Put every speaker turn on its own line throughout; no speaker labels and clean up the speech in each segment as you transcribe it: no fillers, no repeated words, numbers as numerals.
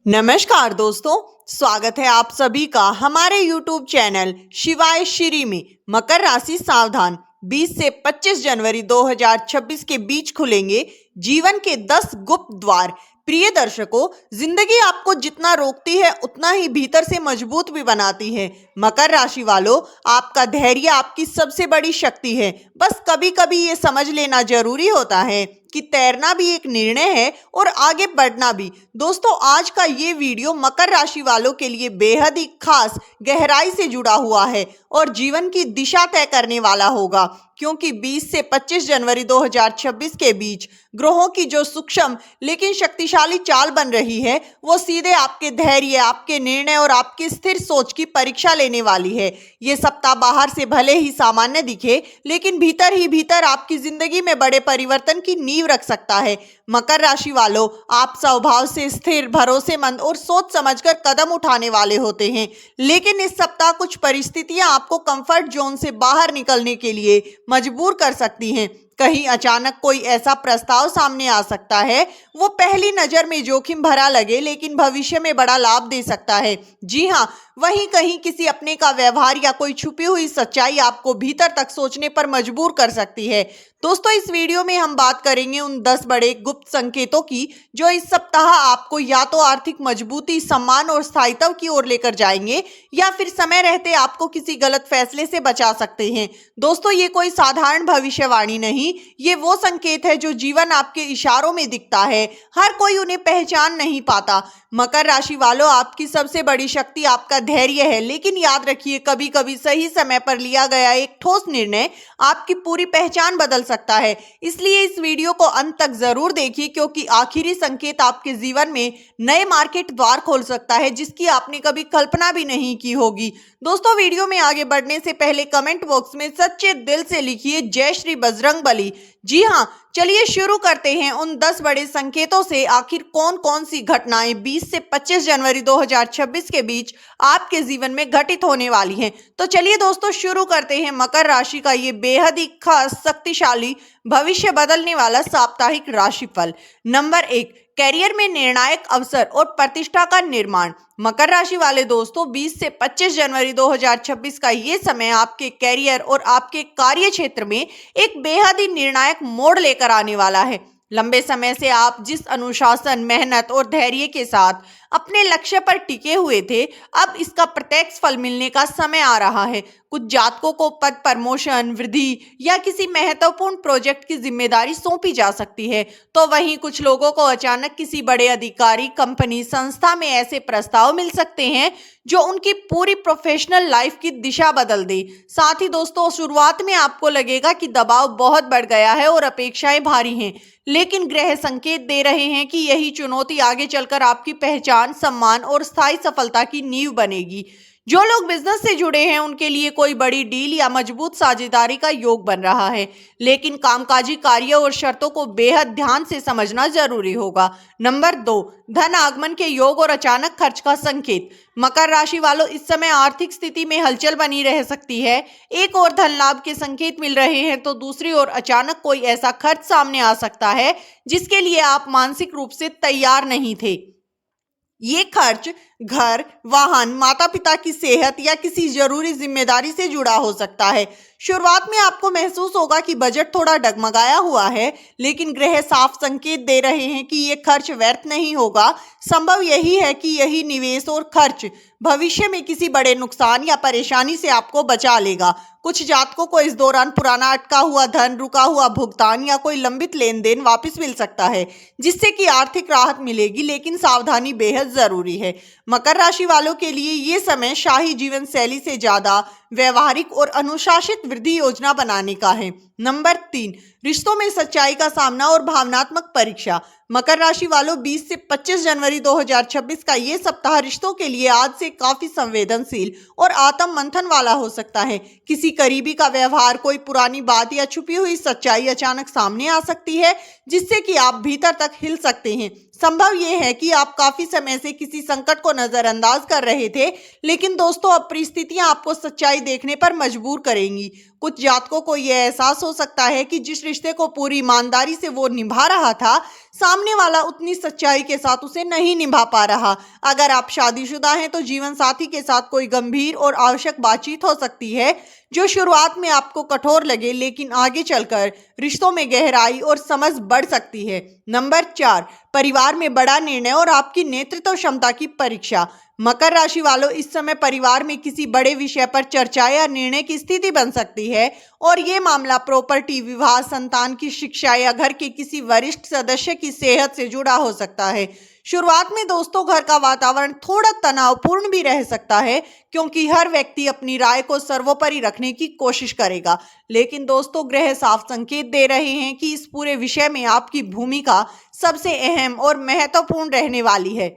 नमस्कार दोस्तों, स्वागत है आप सभी का हमारे YouTube चैनल शिवाय श्री में। मकर राशि सावधान, 20 से 25 जनवरी 2026 के बीच खुलेंगे जीवन के 10 गुप्त द्वार। प्रिय दर्शकों, जिंदगी आपको जितना रोकती है उतना ही भीतर से मजबूत भी बनाती है। मकर राशि वालों, आपका धैर्य आपकी सबसे बड़ी शक्ति है। बस कभी कभी ये समझ लेना जरूरी होता है कि तैरना भी एक निर्णय है और आगे बढ़ना भी। दोस्तों, आज का ये वीडियो मकर राशि वालों के लिए बेहद ही खास, गहराई से जुड़ा हुआ है और जीवन की दिशा तय करने वाला होगा, क्योंकि 20 से 25 जनवरी 2026 के बीच ग्रहों की जो सूक्ष्म लेकिन शक्तिशाली चाल बन रही है, वो सीधे आपके धैर्य, आपके निर्णय और आपकी स्थिर सोच की परीक्षा लेने वाली है। ये सप्ताह बाहर से भले ही सामान्य दिखे, लेकिन भीतर ही भीतर आपकी जिंदगी में बड़े परिवर्तन की नींव रख सकता है। मकर राशि वालों, आप स्वभाव से स्थिर, भरोसेमंद और सोच समझकर कदम उठाने वाले होते हैं, लेकिन इस सप्ताह कुछ परिस्थितियां आपको कंफर्ट जोन से बाहर निकलने के लिए मजबूर कर सकती हैं। कहीं अचानक कोई ऐसा प्रस्ताव सामने आ सकता है, वो पहली नजर में जोखिम भरा लगे लेकिन भविष्य में बड़ा लाभ दे सकता है। जी हाँ, वहीं कहीं किसी अपने का व्यवहार या कोई छुपी हुई सच्चाई आपको भीतर तक सोचने पर मजबूर कर सकती है। दोस्तों, इस वीडियो में हम बात करेंगे उन 10 बड़े गुप्त संकेतों की जो इस सप्ताह आपको या तो आर्थिक मजबूती, सम्मान और स्थायित्व की ओर लेकर जाएंगे, या फिर समय रहते आपको किसी गलत फैसले से बचा सकते हैं। दोस्तों, ये कोई साधारण भविष्यवाणी नहीं, ये वो संकेत है जो जीवन आपके इशारों में दिखता है, हर कोई उन्हें पहचान नहीं पाता। मकर राशि वालों, आपकी सबसे बड़ी शक्ति आपका धैर्य है, लेकिन याद रखिए, कभी कभी सही समय पर लिया गया एक ठोस निर्णय आपकी पूरी पहचान बदल सकता है। इसलिए इस वीडियो को अंत तक जरूर देखिए, क्योंकि आखिरी संकेत आपके जीवन में नए मार्केट द्वार खोल सकता है जिसकी आपने कभी कल्पना भी नहीं की होगी। दोस्तों, वीडियो में आगे बढ़ने से पहले कमेंट बॉक्स में सच्चे दिल से लिखिए जय श्री बजरंग बली। जी हाँ, चलिए शुरू करते हैं उन 10 बड़े संकेतों से। आखिर कौन कौन सी घटनाएं 20 से 25 जनवरी 2026 के बीच आपके जीवन में घटित होने वाली हैं। तो चलिए दोस्तों, शुरू करते हैं मकर राशि का ये बेहद ही खास, शक्तिशाली, भविष्य बदलने वाला साप्ताहिक राशिफल। नंबर 1, कैरियर में निर्णायक अवसर और प्रतिष्ठा का निर्माण। मकर राशि वाले दोस्तों, 20 से 25 जनवरी 2026 का ये समय आपके कैरियर और आपके कार्य क्षेत्र में एक बेहद ही निर्णायक मोड़ लेकर आने वाला है। लंबे समय से आप जिस अनुशासन, मेहनत और धैर्य के साथ अपने लक्ष्य पर टिके हुए थे, अब इसका प्रत्यक्ष फल मिलने का समय आ रहा है। कुछ जातकों को पद, प्रमोशन, वृद्धि या किसी महत्वपूर्ण प्रोजेक्ट की जिम्मेदारी सौंपी जा सकती है, तो वहीं कुछ लोगों को अचानक किसी बड़े अधिकारी, कंपनी, संस्था में ऐसे प्रस्ताव मिल सकते हैं जो उनकी पूरी प्रोफेशनल लाइफ की दिशा बदल दे। साथ ही दोस्तों, शुरुआत में आपको लगेगा कि दबाव बहुत बढ़ गया है और अपेक्षाएं भारी हैं, लेकिन ग्रह संकेत दे रहे हैं कि यही चुनौती आगे चलकर आपकी पहचान, सम्मान और स्थायी सफलता की नींव बनेगी। जो लोग बिजनेस से जुड़े हैं, उनके लिए कोई बड़ी डील या मजबूत साझेदारी का योग बन रहा है, लेकिन कामकाजी कार्य और शर्तों को बेहद ध्यान से समझना जरूरी होगा। नंबर 2, धन आगमन के योग और अचानक खर्च का संकेत। मकर राशि वालों, इस समय आर्थिक स्थिति में हलचल बनी रह सकती है। एक और धन लाभ के संकेत मिल रहे हैं, तो दूसरी ओर अचानक कोई ऐसा खर्च सामने आ सकता है जिसके लिए आप मानसिक रूप से तैयार नहीं थे। ये खर्च घर, वाहन, माता पिता की सेहत या किसी जरूरी जिम्मेदारी से जुड़ा हो सकता है। शुरुआत में आपको महसूस होगा कि बजट थोड़ा डगमगाया हुआ है, लेकिन ग्रह साफ संकेत दे रहे हैं कि ये खर्च व्यर्थ नहीं होगा। संभव यही है कि यही निवेश और खर्च भविष्य में किसी बड़े नुकसान या परेशानी से आपको बचा लेगा। कुछ जातकों को इस दौरान पुराना अटका हुआ धन, रुका हुआ भुगतान या कोई लंबित लेन देन वापस मिल सकता है, जिससे कि आर्थिक राहत मिलेगी, लेकिन सावधानी बेहद जरूरी है। मकर राशि वालों के लिए ये समय शाही जीवन शैली से ज्यादा व्यवहारिक और अनुशासित वृद्धि योजना बनाने का है। नंबर 3, रिश्तों में सच्चाई का सामना और भावनात्मक परीक्षा। मकर राशि वालों, 20 से 25 जनवरी 2026 का ये सप्ताह रिश्तों के लिए आज से काफी संवेदनशील और आत्म मंथन वाला हो सकता है। किसी करीबी का व्यवहार, कोई पुरानी बात या छुपी हुई सच्चाई अचानक सामने आ सकती है, जिससे कि आप भीतर तक हिल सकते हैं। संभव यह है कि आप काफी समय से किसी संकट को नजरअंदाज कर रहे थे, लेकिन दोस्तों, अब परिस्थितियां आपको सच्चाई देखने पर मजबूर करेंगी। कुछ जातकों को यह एहसास हो सकता है कि जिस रिश्ते को पूरी ईमानदारी से वो निभा रहा था, सामने वाला उतनी सच्चाई के साथ उसे नहीं निभा पा रहा। अगर आप शादीशुदा हैं तो जीवन साथी के साथ कोई गंभीर और आवश्यक बातचीत हो सकती है जो शुरुआत में आपको कठोर लगे, लेकिन आगे चलकर रिश्तों में गहराई और समझ बढ़ सकती है। नंबर 4, परिवार में बड़ा निर्णय और आपकी नेतृत्व क्षमता की परीक्षा। मकर राशि वालों, इस समय परिवार में किसी बड़े विषय पर चर्चा या निर्णय की स्थिति बन सकती है और ये मामला प्रॉपर्टी, विवाह, संतान की शिक्षा या घर के किसी वरिष्ठ सदस्य की सेहत से जुड़ा हो सकता है। शुरुआत में दोस्तों घर का वातावरण थोड़ा तनावपूर्ण भी रह सकता है क्योंकि हर व्यक्ति अपनी राय को सर्वोपरि रखने की कोशिश करेगा, लेकिन दोस्तों ग्रह साफ संकेत दे रहे हैं कि इस पूरे विषय में आपकी भूमिका सबसे अहम और महत्वपूर्ण रहने वाली है।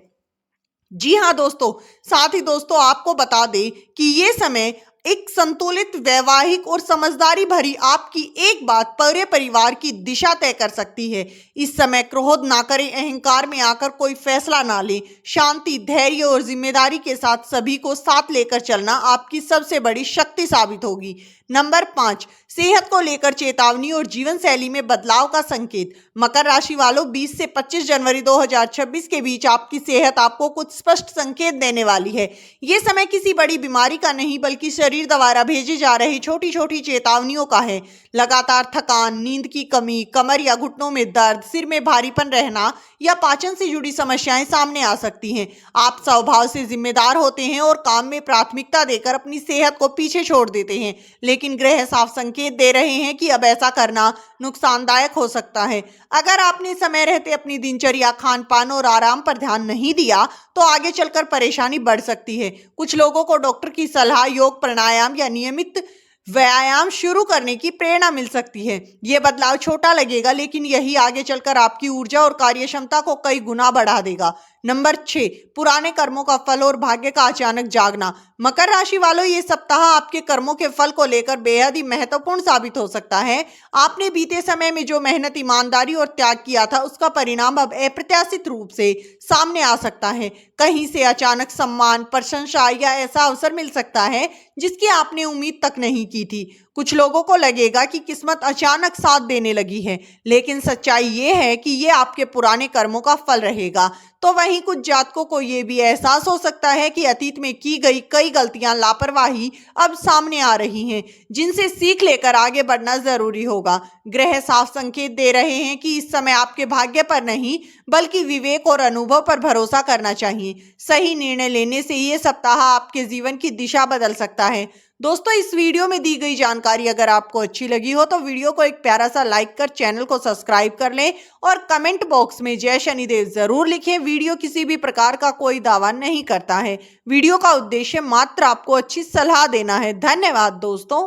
जी हाँ दोस्तों, साथ ही दोस्तों आपको बता दें कि ये समय एक संतुलित, वैवाहिक और समझदारी भरी आपकी एक बात पूरे परिवार की दिशा तय कर सकती है। इस समय क्रोध ना करें, अहंकार में आकर कोई फैसला ना लें। शांति, धैर्य और जिम्मेदारी के साथ सभी को साथ लेकर चलना आपकी सबसे बड़ी शक्ति साबित होगी। नंबर 5, सेहत को लेकर चेतावनी और जीवन शैली में बदलाव का संकेत। मकर राशि वालों, 20 से 25 जनवरी 2026 के बीच आपकी सेहत आपको कुछ स्पष्ट संकेत देने वाली है। ये समय किसी बड़ी बीमारी का नहीं बल्कि शरीर द्वारा भेजी जा रही छोटी छोटी चेतावनियों का है। लगातार थकान, नींद की कमी, कमर या घुटनों में दर्द, सिर में भारीपन रहना या पाचन से जुड़ी समस्याएं सामने आ सकती हैं। आप स्वभाव से जिम्मेदार होते हैं और काम में प्राथमिकता देकर अपनी सेहत को पीछे छोड़ देते हैं, लेकिन ग्रह साफ संकेत दे रहे हैं कि अब ऐसा करना नुकसानदायक हो सकता है। अगर आपने समय रहते अपनी दिनचर्या, खान पान और आराम पर ध्यान नहीं दिया तो आगे चलकर परेशानी बढ़ सकती है। कुछ लोगों को डॉक्टर की सलाह, योग, प्राणायाम या नियमित व्यायाम शुरू करने की प्रेरणा मिल सकती है। ये बदलाव छोटा लगेगा, लेकिन यही आगे चलकर आपकी ऊर्जा और कार्य क्षमता को कई गुना बढ़ा देगा। नंबर 6, पुराने कर्मों का फल और भाग्य का अचानक जागना। मकर राशि वालों, ये सप्ताह आपके कर्मों के फल को लेकर बेहद ही महत्वपूर्ण साबित हो सकता है। आपने बीते समय में जो मेहनत, ईमानदारी और त्याग किया था, उसका परिणाम अब अप्रत्याशित रूप से सामने आ सकता है। कहीं से अचानक सम्मान, प्रशंसा या ऐसा अवसर मिल सकता है जिसकी आपने उम्मीद तक नहीं की थी। कुछ लोगों को लगेगा कि किस्मत अचानक साथ देने लगी है, लेकिन सच्चाई ये है कि ये आपके पुराने कर्मों का फल रहेगा। तो वहीं कुछ जातकों को ये भी एहसास हो सकता है कि अतीत में की गई कई गलतियां, लापरवाही अब सामने आ रही हैं, जिनसे सीख लेकर आगे बढ़ना जरूरी होगा। ग्रह साफ संकेत दे रहे हैं कि इस समय आपके भाग्य पर नहीं बल्कि विवेक और अनुभव पर भरोसा करना चाहिए। सही निर्णय लेने से ये सप्ताह आपके जीवन की दिशा बदल सकता है। दोस्तों, इस वीडियो में दी गई जानकारी अगर आपको अच्छी लगी हो तो वीडियो को एक प्यारा सा लाइक कर चैनल को सब्सक्राइब कर लें और कमेंट बॉक्स में जय शनिदेव जरूर लिखें। वीडियो किसी भी प्रकार का कोई दावा नहीं करता है। वीडियो का उद्देश्य मात्र आपको अच्छी सलाह देना है। धन्यवाद दोस्तों।